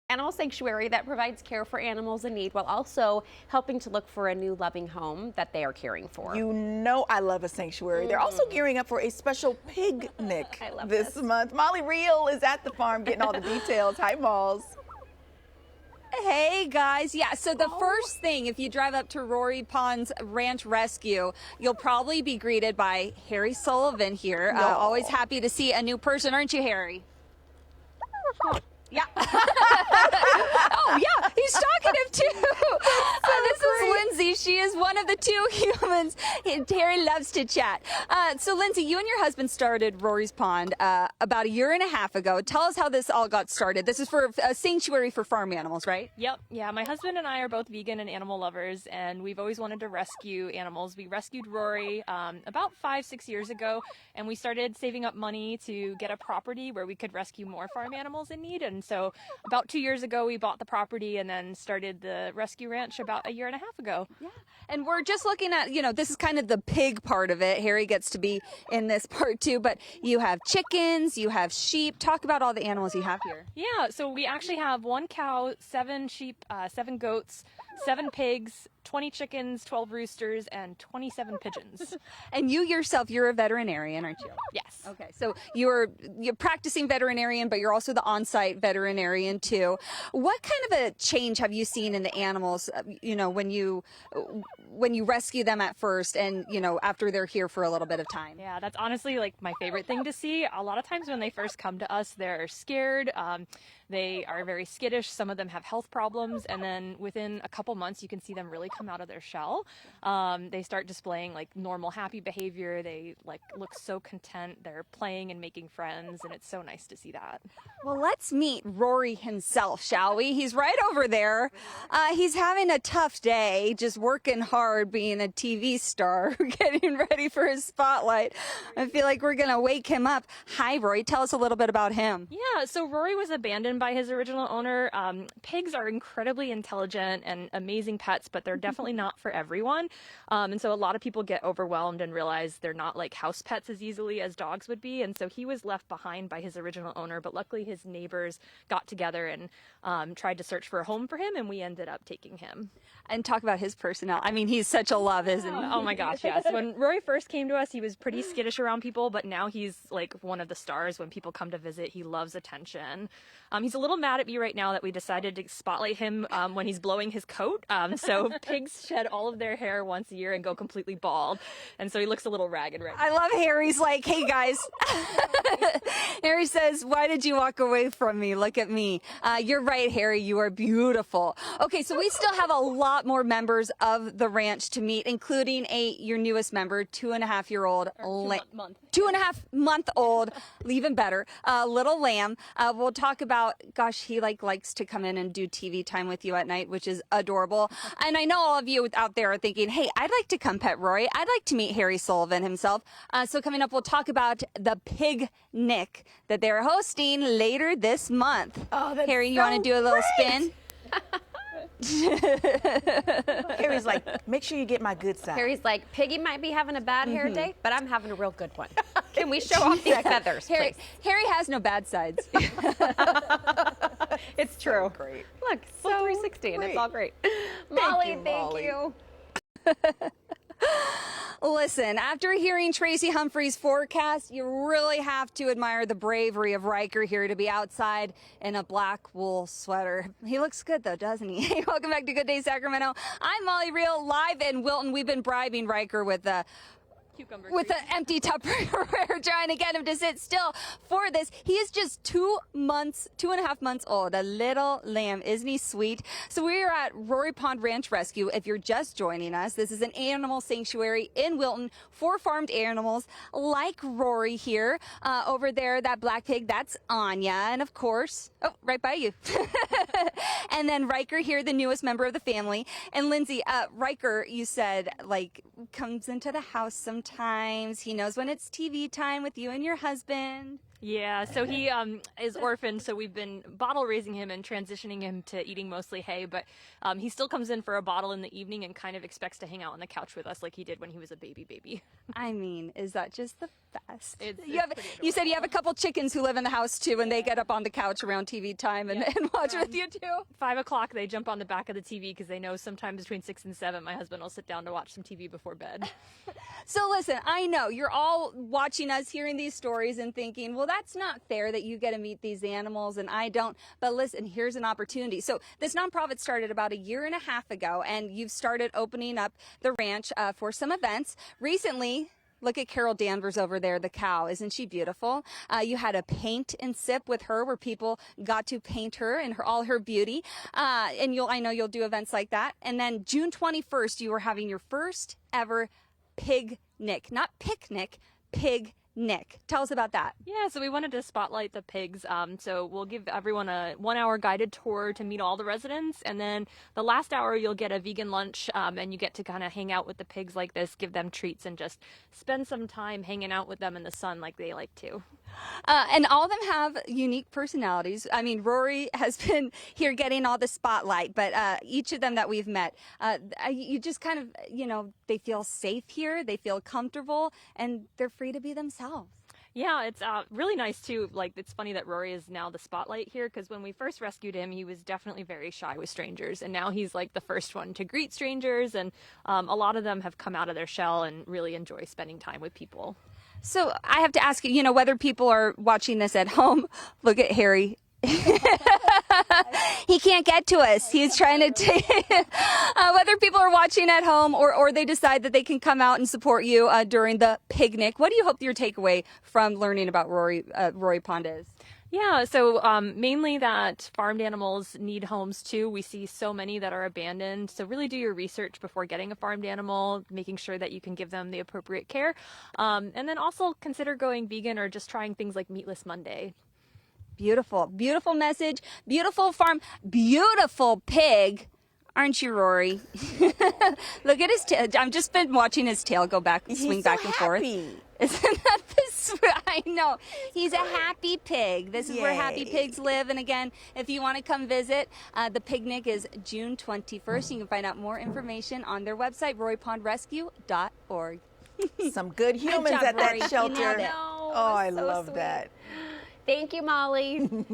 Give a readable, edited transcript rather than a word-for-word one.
Animal sanctuary that provides care for animals in need while also helping to look for a new loving home that they are caring for. You know I love a sanctuary. They're also gearing up for a special Pig-Nic I love this month. Molly Riehl is at the farm getting all the details. Hi, Malls. Hey guys, yeah, so the first thing, if you drive up to Rory Pond's Ranch Rescue, you'll probably be greeted by Harry Sullivan here. Always happy to see a new person, aren't you, Harry? Yeah. Oh, yeah, he's talkative too. This is Lindsay. She is one of the two humans. Harry loves to chat. So, Lindsay, you and your husband started Rory's Pond about a year and a half ago. Tell us how this all got started. This is for a sanctuary for farm animals, right? Yep. Yeah, my husband and I are both vegan and animal lovers, and we've always wanted to rescue animals. We rescued Rory about 5-6 years ago, and we started saving up money to get a property where we could rescue more farm animals in need. And so about 2 years ago, we bought the property and then started the rescue ranch about a year and a half ago. Yeah. And we're just looking at, this is kind of the pig part of it. Harry gets to be in this part too, but you have chickens, you have sheep. Talk about all the animals you have here. Yeah, so we actually have 1 cow, 7 sheep, 7 goats, 7 pigs, 20 chickens, 12 roosters, and 27 pigeons. And you yourself, you're a veterinarian, aren't you? Yes. Okay, so you're practicing veterinarian, but you're also the on-site veterinarian too. What kind of a change have you seen in the animals, when you rescue them at first and, after they're here for a little bit of time? Yeah, that's honestly like my favorite thing to see. A lot of times when they first come to us, they're scared. They are very skittish. Some of them have health problems. And then within a couple months, you can see them really come out of their shell. They start displaying like normal, happy behavior. They look so content. They're playing and making friends. And it's so nice to see that. Well, let's meet Rory himself, shall we? He's right over there. He's having a tough day, just working hard, being a TV star, getting ready for his spotlight. I feel like we're going to wake him up. Hi, Rory. Tell us a little bit about him. Yeah, so Rory was abandoned by his original owner. Pigs are incredibly intelligent and amazing pets, but they're definitely not for everyone. And so a lot of people get overwhelmed and realize they're not like house pets as easily as dogs would be. And so he was left behind by his original owner, but luckily his neighbors got together and tried to search for a home for him, and we ended up taking him. And talk about his personality. I mean, he's such a love, isn't he? Oh my gosh, yes. When Rory first came to us, he was pretty skittish around people, but now he's like one of the stars when people come to visit. He loves attention. He's a little mad at me right now that we decided to spotlight him when he's blowing his coat. So pigs shed all of their hair once a year and go completely bald. And so he looks a little ragged right now. I love Harry's like, hey guys. Harry says, why did you walk away from me? Look at me. You're right, Harry. You are beautiful. Okay, so we still have a lot more members of the ranch to meet, including your newest member, 2.5-year-old. 2.5-month-old, even better, little lamb. We'll talk about, gosh, he likes to come in and do TV time with you at night, which is adorable. And I know all of you out there are thinking, hey, I'd like to come pet Rory. I'd like to meet Harry Sullivan himself. So coming up, we'll talk about the Pig-Nic that they're hosting later this month. Oh, that's Harry, you so want to do a little spin? Harry's like, make sure you get my good side. Harry's like, Piggy might be having a bad hair day, but I'm having a real good one. Can we show off these feathers, please? Harry has no bad sides. It's true. Great. Look, full 360, and it's all great. Molly, thank you. Listen, after hearing Tracy Humphrey's forecast, you really have to admire the bravery of Riker here to be outside in a black wool sweater. He looks good, though, doesn't he? Hey, welcome back to Good Day Sacramento. I'm Molly Riehl, live in Wilton. We've been bribing Riker with Cucumber with an empty Tupperware, trying to get him to sit still for this. He is just 2.5 months old, a little lamb. Isn't he sweet? So we are at Rory Pond Ranch Rescue. If you're just joining us, this is an animal sanctuary in Wilton for farmed animals like Rory here. Over there, that black pig, that's Anya. And of course, oh, right by you. And then Riker here, the newest member of the family. And Lindsay, Riker, you said, comes into the house sometimes. He knows when it's TV time with you and your husband. Yeah, so he is orphaned, so we've been bottle raising him and transitioning him to eating mostly hay, but he still comes in for a bottle in the evening and kind of expects to hang out on the couch with us like he did when he was a baby. I mean, is that just the best? It's You said you have a couple chickens who live in the house too, and they get up on the couch around TV time and watch with you too. 5 o'clock, they jump on the back of the TV because they know sometime between 6 and 7, my husband will sit down to watch some TV before bed. So listen, I know you're all watching us, hearing these stories and thinking, well, that's not fair that you get to meet these animals and I don't. But listen, here's an opportunity. So this nonprofit started about 1.5 years ago, and you've started opening up the ranch for some events. Recently, look at Carol Danvers over there, the cow. Isn't she beautiful? You had a paint and sip with her where people got to paint her and all her beauty. And I know you'll do events like that. And then June 21st, you were having your first ever Pig-Nic, not picnic, Pig-Nic. Tell us about that. Yeah, so we wanted to spotlight the pigs. So we'll give everyone a 1-hour guided tour to meet all the residents. And then the last hour, you'll get a vegan lunch and you get to kind of hang out with the pigs like this, give them treats, and just spend some time hanging out with them in the sun like they like to. And all of them have unique personalities. I mean, Rory has been here getting all the spotlight, but each of them that we've met, you just kind of, they feel safe here, they feel comfortable, and they're free to be themselves. Yeah, it's really nice too. Like, it's funny that Rory is now the spotlight here, because when we first rescued him, he was definitely very shy with strangers, and now he's like the first one to greet strangers, and a lot of them have come out of their shell and really enjoy spending time with people. So I have to ask you, whether people are watching this at home. Look at Harry. He can't get to us. He's trying to take whether people are watching at home or they decide that they can come out and support you during the Pig-Nic. What do you hope your takeaway from learning about Rory Pond is? Yeah, so mainly that farmed animals need homes too. We see so many that are abandoned. So really do your research before getting a farmed animal, making sure that you can give them the appropriate care. And then also consider going vegan or just trying things like Meatless Monday. Beautiful, beautiful message, beautiful farm, beautiful pig. Aren't you, Rory? Look at his tail. I've just been watching his tail go back, swing back and forth. Isn't that I know. He's a happy pig. This is where happy pigs live. And again, if you want to come visit, the Pig-Nic is June 21st. You can find out more information on their website, rorypondrescue.org. Some good humans job, at Rory. that You shelter. nailed it. Oh, I love that. Thank you, Molly.